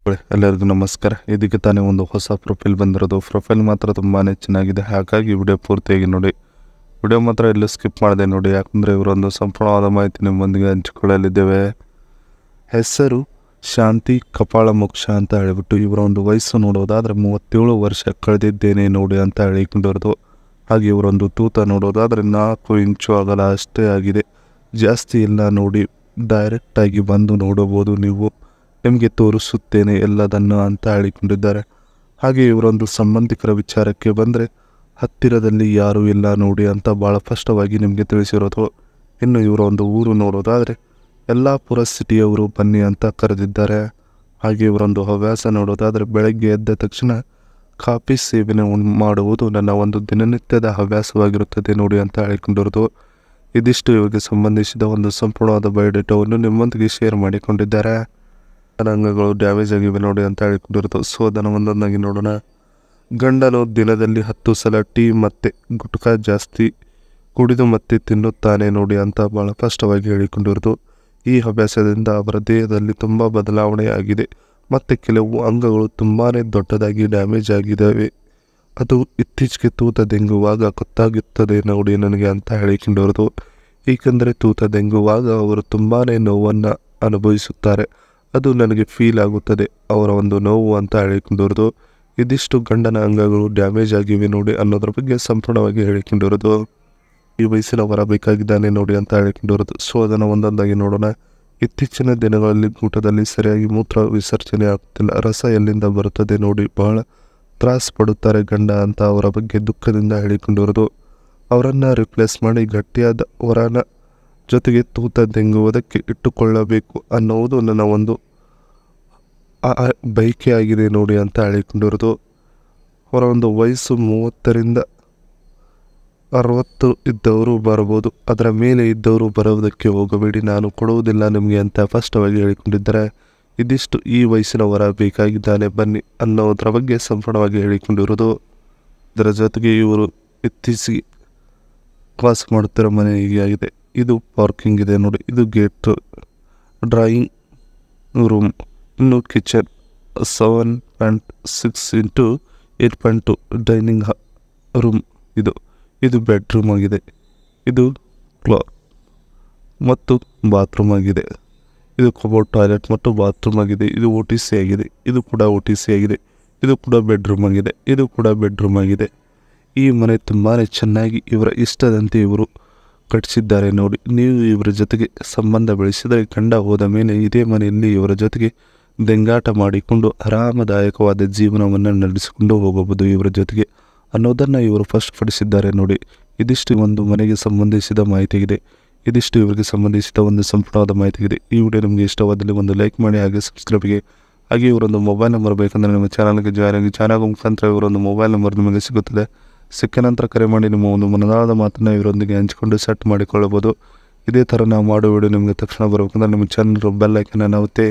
ಎಲ್ಲರಿಗೂ ನಮಸ್ಕಾರ. ಇದಕ್ಕೆ ತಾನೇ ಒಂದು ಹೊಸ ಪ್ರೊಫೈಲ್ ಬಂದಿರೋದು. ಪ್ರೊಫೈಲ್ ಮಾತ್ರ ತುಂಬಾ ಚೆನ್ನಾಗಿದೆ, ಹಾಗಾಗಿ ವಿಡಿಯೋ ಪೂರ್ತಿಯಾಗಿ ನೋಡಿ. ವಿಡಿಯೋ ಮಾತ್ರ ಎಲ್ಲೂ ಸ್ಕಿಪ್ ಮಾಡಿದೆ ನೋಡಿ, ಯಾಕಂದರೆ ಇವರೊಂದು ಸಂಪೂರ್ಣವಾದ ಮಾಹಿತಿ ನಿಮ್ಮೊಂದಿಗೆ ಹಂಚಿಕೊಳ್ಳಲಿದ್ದೇವೆ. ಹೆಸರು ಶಾಂತಿ ಕಪಾಳ ಮೋಕ್ಷ ಅಂತ ಹೇಳಿಬಿಟ್ಟು ಇವರ ಒಂದು ವಯಸ್ಸು ನೋಡೋದಾದರೆ 37 ವರ್ಷ ಕಳೆದಿದ್ದೇನೆ ನೋಡಿ ಅಂತ ಹೇಳಿಕೊಂಡಿರೋದು. ಹಾಗೆ ಇವರೊಂದು ತೂತ ನೋಡೋದಾದರೆ 4 ಇಂಚು ಅಗಲ ಅಷ್ಟೇ ಆಗಿದೆ, ಜಾಸ್ತಿ ಇಲ್ಲ ನೋಡಿ. ಡೈರೆಕ್ಟಾಗಿ ಬಂದು ನೋಡಬಹುದು, ನೀವು ನಿಮಗೆ ತೋರಿಸುತ್ತೇನೆ ಎಲ್ಲದನ್ನು ಅಂತ ಹೇಳಿಕೊಂಡಿದ್ದಾರೆ. ಹಾಗೆ ಇವರೊಂದು ಸಂಬಂಧಿಕರ ವಿಚಾರಕ್ಕೆ ಬಂದರೆ ಹತ್ತಿರದಲ್ಲಿ ಯಾರೂ ಇಲ್ಲ ನೋಡಿ ಅಂತ ಭಾಳ ಸ್ಪಷ್ಟವಾಗಿ ನಿಮಗೆ ತಿಳಿಸಿರೋದು. ಇನ್ನು ಇವರ ಒಂದು ಊರು ನೋಡೋದಾದರೆ ಯಲ್ಲಾಪುರ ಸಿಟಿಯವರು ಬನ್ನಿ ಅಂತ ಕರೆದಿದ್ದಾರೆ. ಹಾಗೆ ಇವರೊಂದು ಹವ್ಯಾಸ ನೋಡೋದಾದರೆ ಬೆಳಗ್ಗೆ ಎದ್ದ ತಕ್ಷಣ ಕಾಫಿ ಸೇವನೆ ಮಾಡುವುದು ನನ್ನ ಒಂದು ದಿನನಿತ್ಯದ ಹವ್ಯಾಸವಾಗಿರುತ್ತದೆ ನೋಡಿ ಅಂತ ಹೇಳಿಕೊಂಡಿರೋದು. ಇದಿಷ್ಟು ಇವರಿಗೆ ಸಂಬಂಧಿಸಿದ ಒಂದು ಸಂಪೂರ್ಣವಾದ ಬಯೋಡೇಟಾವನ್ನು ನಿಮ್ಮೊಂದಿಗೆ ಶೇರ್ ಮಾಡಿಕೊಂಡಿದ್ದಾರೆ. ಅಂಗಗಳು ಡ್ಯಾಮೇಜ್ ಆಗಿವೆ ನೋಡಿ ಅಂತ ಹೇಳಿಕೊಂಡಿರೋದು. ಸೊ ಅದನ್ನು ಒಂದೊಂದಾಗಿ ನೋಡೋಣ. ಗಂಡನು ದಿನದಲ್ಲಿ 10 ಸಲ ಟೀ ಮತ್ತು ಗುಟ್ಕಾ ಜಾಸ್ತಿ ಕುಡಿದು ಮತ್ತೆ ತಿನ್ನುತ್ತಾನೆ ನೋಡಿ ಅಂತ ಭಾಳ ಸ್ಪಷ್ಟವಾಗಿ ಹೇಳಿಕೊಂಡಿರೋದು. ಈ ಅಭ್ಯಾಸದಿಂದ ಅವರ ದೇಹದಲ್ಲಿ ತುಂಬ ಬದಲಾವಣೆ ಆಗಿದೆ ಮತ್ತು ಕೆಲವು ಅಂಗಗಳು ತುಂಬಾ ದೊಡ್ಡದಾಗಿ ಡ್ಯಾಮೇಜ್ ಆಗಿದ್ದಾವೆ. ಅದು ಇತ್ತೀಚೆಗೆ ತೂತ ದೆಂಗುವಾಗ ಗೊತ್ತಾಗುತ್ತದೆ ನೋಡಿ ನನಗೆ ಅಂತ ಹೇಳಿಕೊಂಡಿರೋದು. ಏಕೆಂದರೆ ತೂತ ದೆಂಗುವಾಗ ಅವರು ತುಂಬಾ ನೋವನ್ನು ಅನುಭವಿಸುತ್ತಾರೆ, ಅದು ನನಗೆ ಫೀಲ್ ಆಗುತ್ತದೆ ಅವರ ಒಂದು ನೋವು ಅಂತ ಹೇಳಿಕೊಂಡಿರೋದು. ಇದಿಷ್ಟು ಗಂಡನ ಅಂಗಗಳು ಡ್ಯಾಮೇಜ್ ಆಗಿವೆ ನೋಡಿ ಅನ್ನೋದ್ರ ಬಗ್ಗೆ ಸಂಪೂರ್ಣವಾಗಿ ಹೇಳಿಕೊಂಡಿರೋದು. ಈ ವಯಸ್ಸಿನವರ ಬೇಕಾಗಿದ್ದಾನೆ ನೋಡಿ ಅಂತ ಹೇಳಿಕೊಂಡಿರೋದು. ಸೊ ಅದನ್ನು ಒಂದೊಂದಾಗಿ ನೋಡೋಣ. ಇತ್ತೀಚಿನ ದಿನಗಳಲ್ಲಿ ಊಟದಲ್ಲಿ ಸರಿಯಾಗಿ ಮೂತ್ರ ವಿಸರ್ಜನೆ ಆಗ್ತಿಲ್ಲ, ರಸ ಎಲ್ಲಿಂದ ಬರುತ್ತದೆ ನೋಡಿ, ಬಹಳ ತ್ರಾಸ ಪಡುತ್ತಾರೆ ಗಂಡ ಅಂತ ಅವರ ಬಗ್ಗೆ ದುಃಖದಿಂದ ಹೇಳಿಕೊಂಡಿರೋದು. ಅವರನ್ನು ರಿಪ್ಲೇಸ್ ಮಾಡಿ ಗಟ್ಟಿಯಾದ ವರನ ಜೊತೆಗೆ ತೂತ ದೆಂಗುವುದಕ್ಕೆ ಇಟ್ಟುಕೊಳ್ಳಬೇಕು ಅನ್ನುವುದು ನನ್ನ ಒಂದು ಬಯಕೆ ಆಗಿದೆ ನೋಡಿ ಅಂತ ಹೇಳಿಕೊಂಡಿರೋದು. ಅವರ ಒಂದು ವಯಸ್ಸು 30ರಿಂದ 60 ಇದ್ದವರು ಬರಬಹುದು, ಅದರ ಮೇಲೆ ಇದ್ದವರು ಬರೋದಕ್ಕೆ ಹೋಗಬೇಡಿ, ನಾನು ಕೊಡುವುದಿಲ್ಲ ನಿಮಗೆ ಅಂತ ಸ್ಪಷ್ಟವಾಗಿ ಹೇಳಿಕೊಂಡಿದ್ದಾರೆ. ಇದಿಷ್ಟು ಈ ವಯಸ್ಸಿನವರ ಬೇಕಾಗಿದ್ದಾನೆ ಬನ್ನಿ ಅನ್ನೋದರ ಬಗ್ಗೆ ಸಂಪೂರ್ಣವಾಗಿ ಹೇಳಿಕೊಂಡಿರೋದು. ಇದರ ಜೊತೆಗೆ ಇವರು ಇತ್ತೀಚೆಗೆ ವಾಸ ಮಾಡುತ್ತಿರೋ ಮನೆ ಹೀಗೆ ಆಗಿದೆ. ಇದು ಪಾರ್ಕಿಂಗ್ ಇದೆ ನೋಡಿ, ಇದು ಗೇಟ್, ಡ್ರಾಯಿಂಗ್ ರೂಮ್, ಇನ್ನು ಕಿಚನ್ 7.6 ಇಂಟು 8.2 ಡೈನಿಂಗ್ ರೂಮ್, ಇದು ಬೆಡ್ರೂಮ್ ಆಗಿದೆ. ಇದು ಕ್ಲಾಕ್ ಮತ್ತು ಬಾತ್ರೂಮ್ ಆಗಿದೆ. ಇದು ಕಬೋರ್ಡ್, ಟಾಯ್ಲೆಟ್ ಮತ್ತು ಬಾತ್ರೂಮ್ ಆಗಿದೆ. ಇದು OTC ಆಗಿದೆ, ಇದು ಕೂಡ OTC ಆಗಿದೆ. ಇದು ಕೂಡ ಬೆಡ್ರೂಮ್ ಆಗಿದೆ, ಇದು ಕೂಡ ಬೆಡ್ರೂಮ್ ಆಗಿದೆ. ಈ ಮನೆ ತುಂಬಾ ಚೆನ್ನಾಗಿ ಇವರ ಇಷ್ಟದಂತೆ ಇವರು ಕಟ್ಟಿಸಿದ್ದಾರೆ ನೋಡಿ. ನೀವು ಇವರ ಜೊತೆಗೆ ಸಂಬಂಧ ಬೆಳೆಸಿದರೆ ಗಂಡ ಹೋದ ಮೇಲೆ ಇದೇ ಮನೆಯಲ್ಲಿ ಇವರ ಜೊತೆಗೆ ದೆಂಗಾಟ ಮಾಡಿಕೊಂಡು ಆರಾಮದಾಯಕವಾದ ಜೀವನವನ್ನು ನಡೆಸಿಕೊಂಡು ಹೋಗಬಹುದು ಇವರ ಜೊತೆಗೆ ಅನ್ನೋದನ್ನು ಇವರು ಸ್ಪಷ್ಟಪಡಿಸಿದ್ದಾರೆ ನೋಡಿ. ಇದಿಷ್ಟು ಒಂದು ಮನೆಗೆ ಸಂಬಂಧಿಸಿದ ಮಾಹಿತಿಯಾಗಿದೆ. ಇದಿಷ್ಟು ಇವರಿಗೆ ಸಂಬಂಧಿಸಿದ ಒಂದು ಸಂಪೂರ್ಣವಾದ ಮಾಹಿತಿಯಾಗಿದೆ. ಈ ವಿಡಿಯೋ ನಿಮಗೆ ಇಷ್ಟವಾದಲ್ಲಿ ಒಂದು ಲೈಕ್ ಮಾಡಿ, ಹಾಗೆ ಸಬ್ಸ್ಕ್ರೈಬ್ಗೆ. ಹಾಗೆ ಇವರೊಂದು ಮೊಬೈಲ್ ನಂಬರ್ ಬೇಕಂದರೆ ನಿಮ್ಮ ಚಾನಲ್ಗೆ ಜಾಯ್ನ್ ಆಗಿ, ಜಾಯ್ನ್ ಆಗೋ ಮುಖಾಂತರ ಇವರೊಂದು ಮೊಬೈಲ್ ನಂಬರ್ ನಿಮಗೆ ಸಿಗುತ್ತದೆ. ಸಿಕ್ಕ ನಂತರ ಕರೆ ಮಾಡಿ ನಿಮ್ಮ ಒಂದು ಮನದಾಳದ ಮಾತನ್ನು ಇವರೊಂದಿಗೆ ಹಂಚಿಕೊಂಡು ಸೆಟ್ ಮಾಡಿಕೊಳ್ಳಬಹುದು. ಇದೇ ಥರ ನಾವು ಮಾಡೋ ವಿಡಿಯೋ ನಿಮಗೆ ತಕ್ಷಣ ಬರಬೇಕಂದ್ರೆ ನಿಮ್ಮ ಚಾನಲ್ ಬೆಲ್ ಐಕನ್ ಒತ್ತಿ.